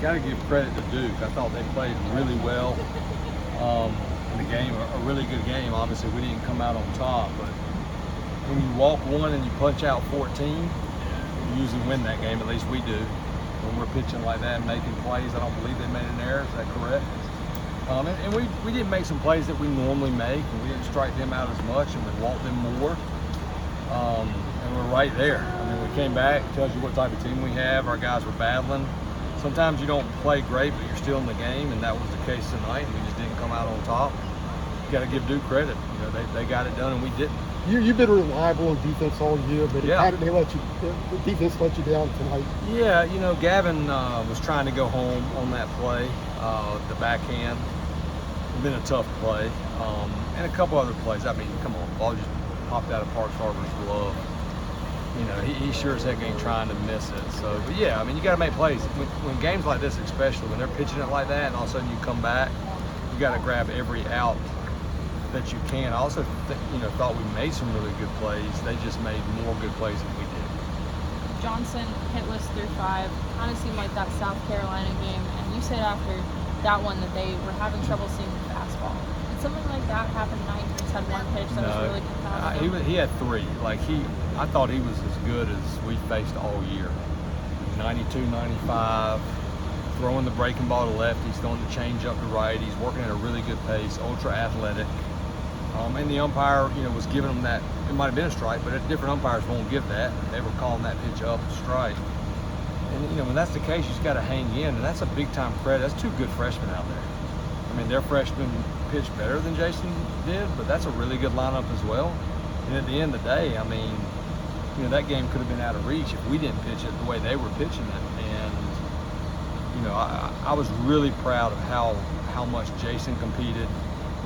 got to give credit to Duke. I thought they played really well in the game, a really good game. Obviously, we didn't come out on top, but when you walk one and you punch out 14, you usually win that game. At least we do. When we're pitching like that and making plays, I don't believe they made an error. Is that correct? And we did make some plays that we normally make, and we didn't strike them out as much, and we walked them more. And we're right there. I mean, we came back, it tells you what type of team we have. Our guys were battling. Sometimes you don't play great, but you're still in the game, and that was the case tonight. We just didn't come out on top. You got to give Duke credit. You know, they got it done, and we didn't. You've been reliable in defense all year, but how did the defense let you down tonight? Yeah, you know, Gavin was trying to go home on that play, the backhand. It's been a tough play, and a couple other plays. I mean, come on, ball just popped out of Parks Harbor's glove. You know, he sure as heck ain't trying to miss it. So, but yeah, I mean, you got to make plays. When games like this, especially when they're pitching it like that, and all of a sudden you come back, you got to grab every out that you can. I also thought we made some really good plays. They just made more good plays than we did. Johnson hitless through 5. Kind of seemed like that South Carolina game, and you said after that one that they were having trouble seeing the fastball. Did something like that happen tonight? He just had one pitch that was really confounding. He had 3. Like I thought he was as good as we faced all year. 92, 95, throwing the breaking ball to lefties, throwing the change up to right. He's working at a really good pace, ultra athletic. And the umpire, was giving him that. It might have been a strike, but different umpires won't give that. They were calling that pitch up a strike. And when that's the case, you just got to hang in, and that's a big time credit. That's 2 good freshmen out there. I mean, their freshmen pitched better than Jason did, but that's a really good lineup as well. And at the end of the day, I mean, that game could have been out of reach if we didn't pitch it the way they were pitching it. And I was really proud of how much Jason competed.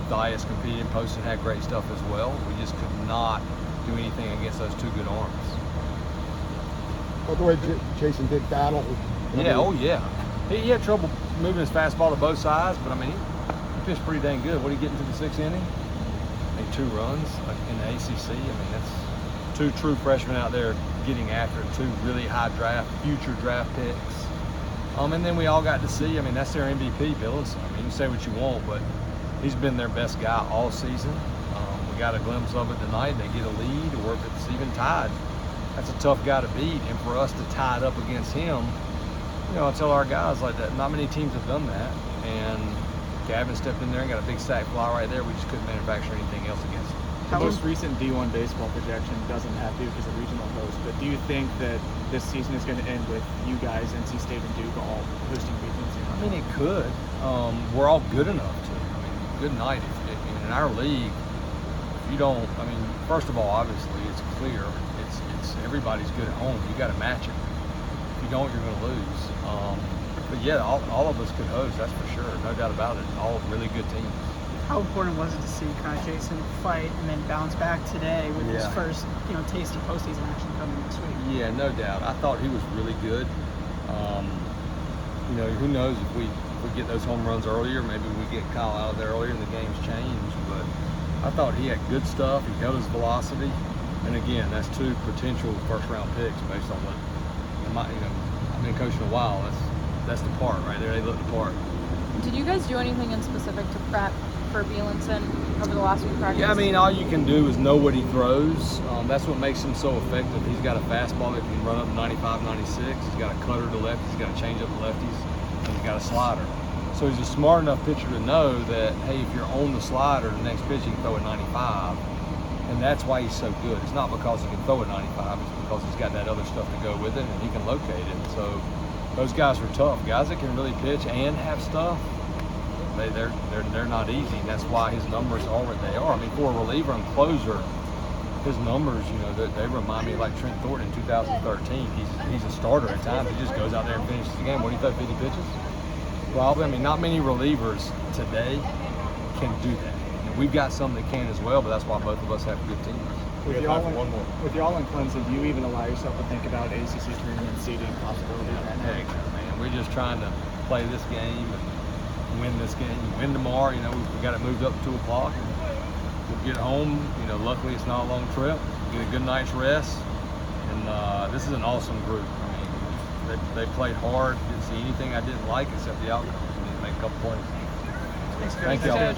Dias competed, Postseason had great stuff as well. We just could not do anything against those 2 good arms. By the way, Jason did battle. Yeah. He had trouble moving his fastball to both sides, but I mean, he pitched pretty dang good. What did he get into the 6th inning? Made 2 runs in the ACC. I mean, that's 2 true freshmen out there getting after it, 2 really high future draft picks. And then we all got to see, I mean, that's their MVP, Billings. I mean, you can say what you want, but he's been their best guy all season. We got a glimpse of it tonight. They get a lead, or if it's even tied, that's a tough guy to beat. And for us to tie it up against him, I tell our guys like that, not many teams have done that. And Gavin stepped in there and got a big sack fly right there. We just couldn't manufacture anything else against him. The most recent D1 baseball projection doesn't have Duke as a regional host, but do you think that this season is going to end with you guys, NC State and Duke, all hosting regionals? I mean, it could. We're all good enough to. I mean, good night. In our league, if you don't, I mean, first of all, obviously, it's clear. It's everybody's good at home. You got to match it. If you don't, you're going to lose. But yeah, all of us could host, that's for sure. No doubt about it. All really good teams. How important was it to see kind of Jason fight and then bounce back today with his first, tasty postseason action coming this week? Yeah, no doubt. I thought he was really good. Who knows if we get those home runs earlier, maybe we get Kyle out of there earlier and the game's changed. But I thought he had good stuff. He held his velocity. And again, that's 2 potential first-round picks based on what, I've been coaching a while. That's the part right there. They look the part. Did you guys do anything in specific to prep for Bielenson over the last week practice? Yeah, I mean, all you can do is know what he throws. That's what makes him so effective. He's got a fastball that can run up 95, 96. He's got a cutter to lefties. He's got a change up to lefties. And he's got a slider. So he's a smart enough pitcher to know that, hey, if you're on the slider, the next pitch you can throw at 95. And that's why he's so good. It's not because he can throw at 95. It's because he's got that other stuff to go with it, and he can locate it. So those guys are tough. Guys that can really pitch and have stuff, they're not easy, and that's why his numbers are what they are. I mean, for a reliever and closer, his numbers, they remind me of like Trent Thornton in 2013. He's a starter at times. He just goes out there and finishes the game. What do you throw, 50 pitches? Probably. I mean, not many relievers today can do that. We've got some that can as well, but that's why both of us have good teams. With y'all in Clemson, do you even allow yourself to think about ACC tournament seeding possibilities right now? Heck, man, we're just trying to play this game and win this game. Win tomorrow, we got it moved up to 2 o'clock. We'll get home. Luckily it's not a long trip. Get a good night's rest, and this is an awesome group. I mean, They played hard. Didn't see anything I didn't like except the outcome. We need to make a couple plays. Thanks, Thank y'all.